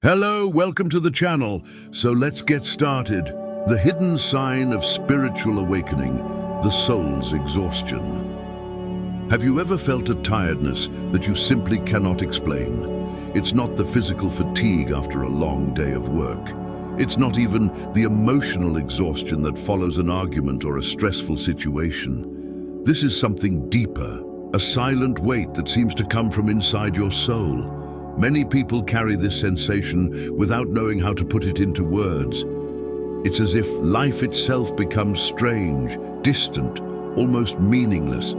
Hello, welcome to the channel. So let's get started. The hidden sign of spiritual awakening, the soul's exhaustion. Have you ever felt a tiredness that you simply cannot explain? It's not the physical fatigue after a long day of work. It's not even the emotional exhaustion that follows an argument or a stressful situation. This is something deeper, a silent weight that seems to come from inside your soul. Many people carry this sensation without knowing how to put it into words. It's as if life itself becomes strange, distant, almost meaningless,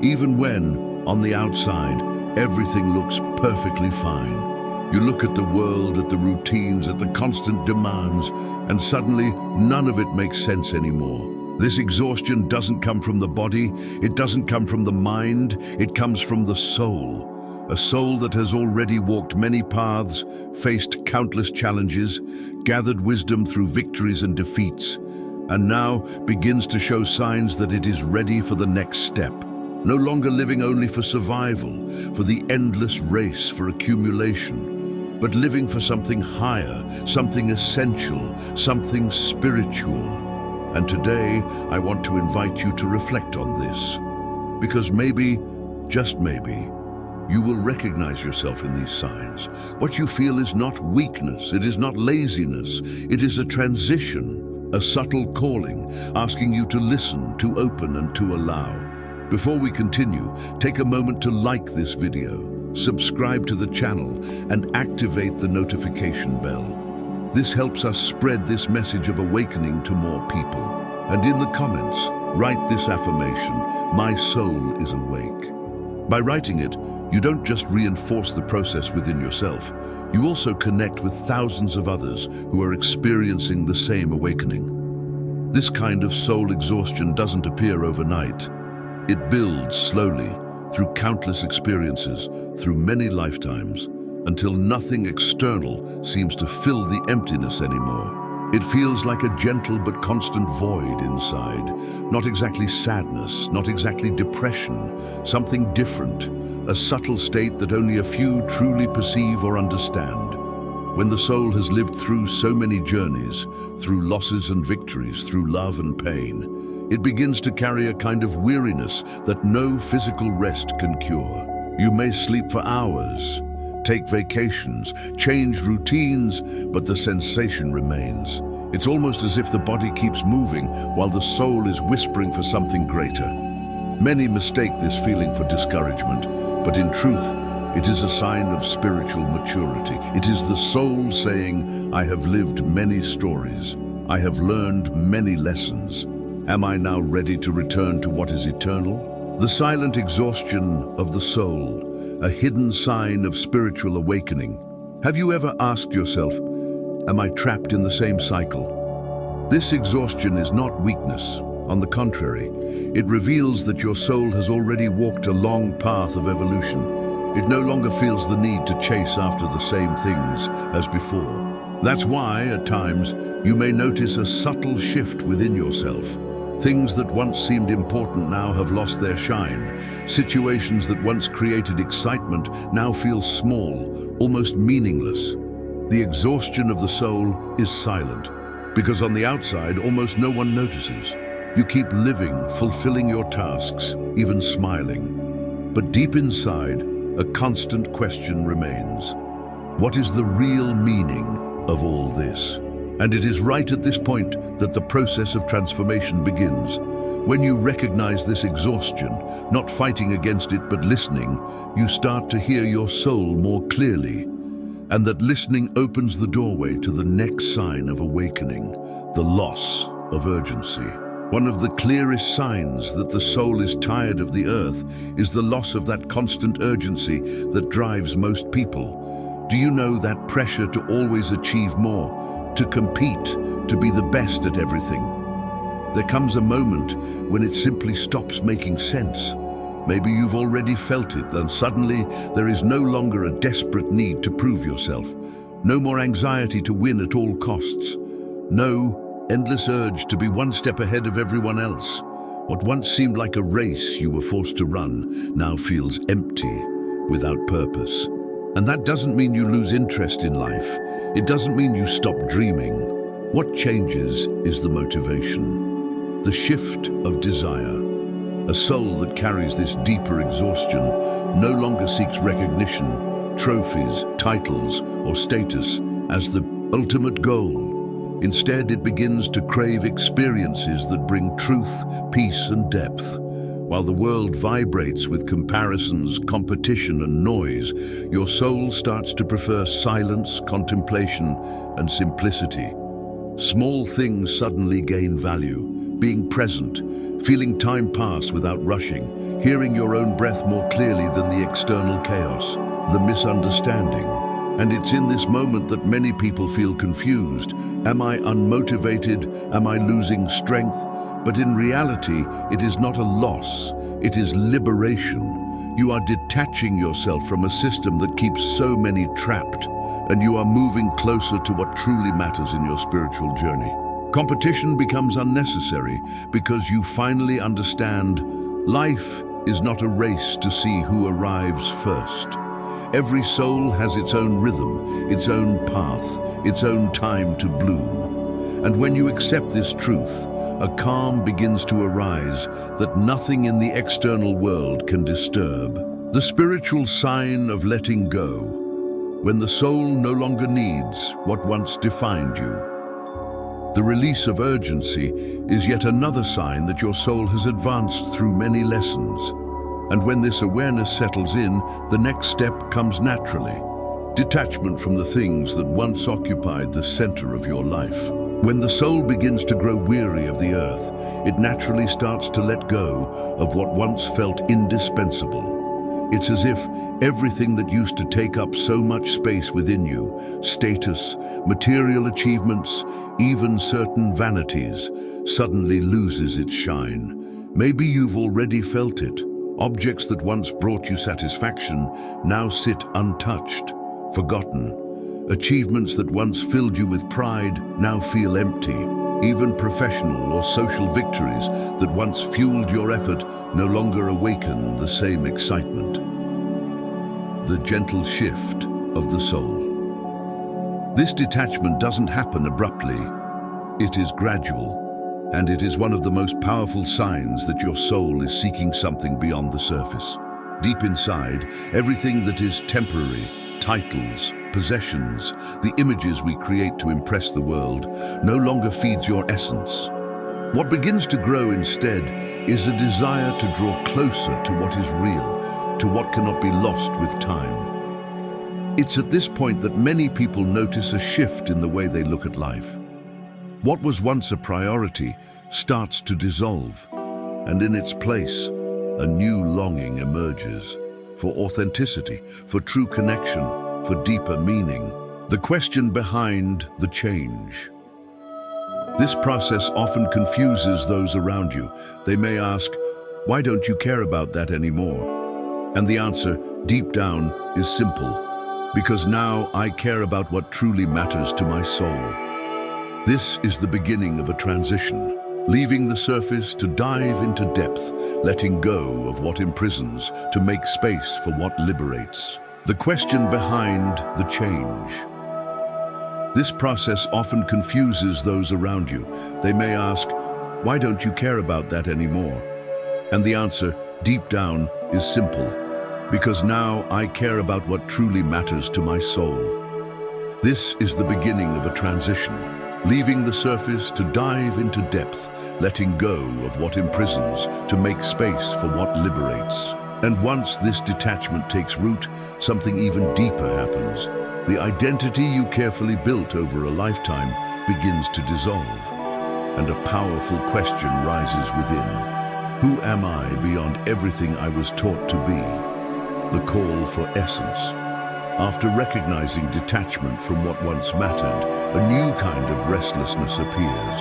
even when, on the outside, everything looks perfectly fine. You look at the world, at the routines, at the constant demands, and suddenly none of it makes sense anymore. This exhaustion doesn't come from the body, it doesn't come from the mind, it comes from the soul. A soul that has already walked many paths, faced countless challenges, gathered wisdom through victories and defeats, and now begins to show signs that it is ready for the next step. No longer living only for survival, for the endless race for accumulation, but living for something higher, something essential, something spiritual. And today, I want to invite you to reflect on this. Because maybe, just maybe, you will recognize yourself in these signs. What you feel is not weakness, it is not laziness, it is a transition, a subtle calling, asking you to listen, to open, and to allow. Before we continue, take a moment to like this video, subscribe to the channel, and activate the notification bell. This helps us spread this message of awakening to more people. And in the comments, write this affirmation: my soul is awake. By writing it, you don't just reinforce the process within yourself, you also connect with thousands of others who are experiencing the same awakening. This kind of soul exhaustion doesn't appear overnight. It builds slowly, through countless experiences, through many lifetimes, until nothing external seems to fill the emptiness anymore. It feels like a gentle but constant void inside. Not exactly sadness, not exactly depression, something different. A subtle state that only a few truly perceive or understand. When the soul has lived through so many journeys, through losses and victories, through love and pain, it begins to carry a kind of weariness that no physical rest can cure. You may sleep for hours, take vacations, change routines, but the sensation remains. It's almost as if the body keeps moving while the soul is whispering for something greater. Many mistake this feeling for discouragement, but in truth, it is a sign of spiritual maturity. It is the soul saying, I have lived many stories. I have learned many lessons. Am I now ready to return to what is eternal? The silent exhaustion of the soul, a hidden sign of spiritual awakening. Have you ever asked yourself, am I trapped in the same cycle? This exhaustion is not weakness. On the contrary, it reveals that your soul has already walked a long path of evolution. It no longer feels the need to chase after the same things as before. That's why, at times, you may notice a subtle shift within yourself. Things that once seemed important now have lost their shine. Situations that once created excitement now feel small, almost meaningless. The exhaustion of the soul is silent, because on the outside, almost no one notices. You keep living, fulfilling your tasks, even smiling. But deep inside, a constant question remains. What is the real meaning of all this? And it is right at this point that the process of transformation begins. When you recognize this exhaustion, not fighting against it but listening, you start to hear your soul more clearly. And that listening opens the doorway to the next sign of awakening, the loss of urgency. One of the clearest signs that the soul is tired of the earth is the loss of that constant urgency that drives most people. Do you know that pressure to always achieve more, to compete, to be the best at everything? There comes a moment when it simply stops making sense. Maybe you've already felt it, and suddenly there is no longer a desperate need to prove yourself. No more anxiety to win at all costs. No endless urge to be one step ahead of everyone else. What once seemed like a race you were forced to run now feels empty, without purpose. And that doesn't mean you lose interest in life. It doesn't mean you stop dreaming. What changes is the motivation, the shift of desire. A soul that carries this deeper exhaustion no longer seeks recognition, trophies, titles, or status as the ultimate goal. Instead, it begins to crave experiences that bring truth, peace, and depth. While the world vibrates with comparisons, competition, and noise, your soul starts to prefer silence, contemplation, and simplicity. Small things suddenly gain value. Being present, feeling time pass without rushing, hearing your own breath more clearly than the external chaos, the misunderstanding. And it's in this moment that many people feel confused. Am I unmotivated? Am I losing strength? But in reality, it is not a loss, it is liberation. You are detaching yourself from a system that keeps so many trapped, and you are moving closer to what truly matters in your spiritual journey. Competition becomes unnecessary because you finally understand life is not a race to see who arrives first. Every soul has its own rhythm, its own path, its own time to bloom. And when you accept this truth, a calm begins to arise that nothing in the external world can disturb. The spiritual sign of letting go, when the soul no longer needs what once defined you. The release of urgency is yet another sign that your soul has advanced through many lessons. And when this awareness settles in, the next step comes naturally. Detachment from the things that once occupied the center of your life. When the soul begins to grow weary of the earth, it naturally starts to let go of what once felt indispensable. It's as if everything that used to take up so much space within you, status, material achievements, even certain vanities, suddenly loses its shine. Maybe you've already felt it. Objects that once brought you satisfaction now sit untouched, forgotten. Achievements that once filled you with pride now feel empty. Even professional or social victories that once fueled your effort no longer awaken the same excitement. The gentle shift of the soul. This detachment doesn't happen abruptly. It is gradual. And it is one of the most powerful signs that your soul is seeking something beyond the surface. Deep inside, everything that is temporary, titles, possessions, the images we create to impress the world, no longer feeds your essence. What begins to grow instead is a desire to draw closer to what is real, to what cannot be lost with time. It's at this point that many people notice a shift in the way they look at life. What was once a priority starts to dissolve, and in its place, a new longing emerges for authenticity, for true connection, for deeper meaning. The question behind the change. This process often confuses those around you. They may ask, "Why don't you care about that anymore?" And the answer, deep down, is simple. Because now I care about what truly matters to my soul. This is the beginning of a transition, leaving the surface to dive into depth, letting go of what imprisons to make space for what liberates. The question behind the change. This process often confuses those around you. They may ask, "Why don't you care about that anymore?" And the answer, deep down, is simple. Because now I care about what truly matters to my soul. This is the beginning of a transition, leaving the surface to dive into depth, letting go of what imprisons to make space for what liberates. And once this detachment takes root, something even deeper happens. The identity you carefully built over a lifetime begins to dissolve, and a powerful question rises within. Who am I beyond everything I was taught to be? The call for essence. After recognizing detachment from what once mattered, a new kind of restlessness appears.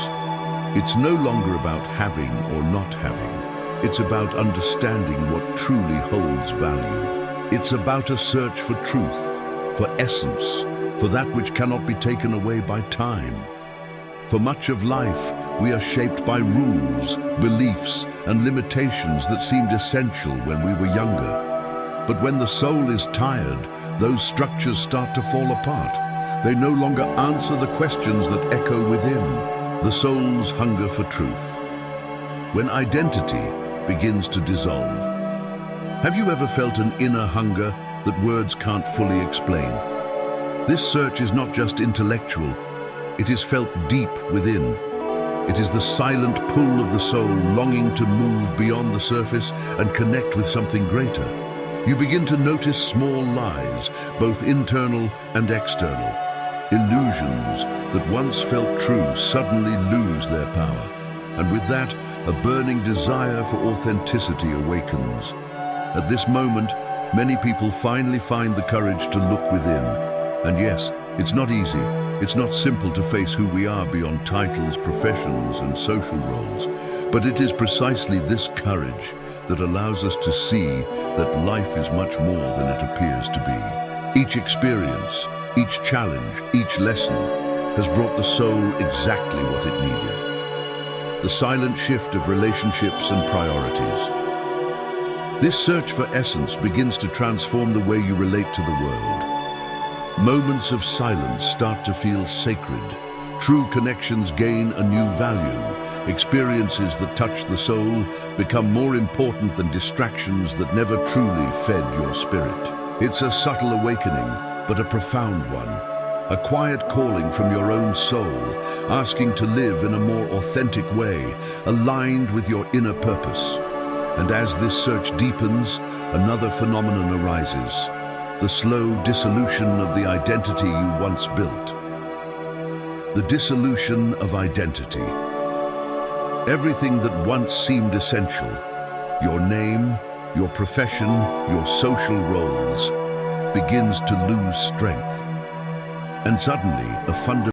It's no longer about having or not having. It's about understanding what truly holds value. It's about a search for truth, for essence, for that which cannot be taken away by time. For much of life, we are shaped by rules, beliefs, and limitations that seemed essential when we were younger. But when the soul is tired, those structures start to fall apart. They no longer answer the questions that echo within. The soul's hunger for truth. When identity begins to dissolve. Have you ever felt an inner hunger that words can't fully explain? This search is not just intellectual, it is felt deep within. It is the silent pull of the soul longing to move beyond the surface and connect with something greater. You begin to notice small lies, both internal and external. Illusions that once felt true suddenly lose their power. And with that, a burning desire for authenticity awakens. At this moment, many people finally find the courage to look within. And yes, it's not easy. It's not simple to face who we are beyond titles, professions, and social roles. But it is precisely this courage that allows us to see that life is much more than it appears to be. Each experience, each challenge, each lesson has brought the soul exactly what it needed. The silent shift of relationships and priorities. This search for essence begins to transform the way you relate to the world. Moments of silence start to feel sacred. True connections gain a new value. Experiences that touch the soul become more important than distractions that never truly fed your spirit. It's a subtle awakening, but a profound one. A quiet calling from your own soul, asking to live in a more authentic way, aligned with your inner purpose. And as this search deepens, another phenomenon arises. The slow dissolution of the identity you once built. The dissolution of identity. Everything that once seemed essential, your name, your profession, your social roles, begins to lose strength. And suddenly, a fundamental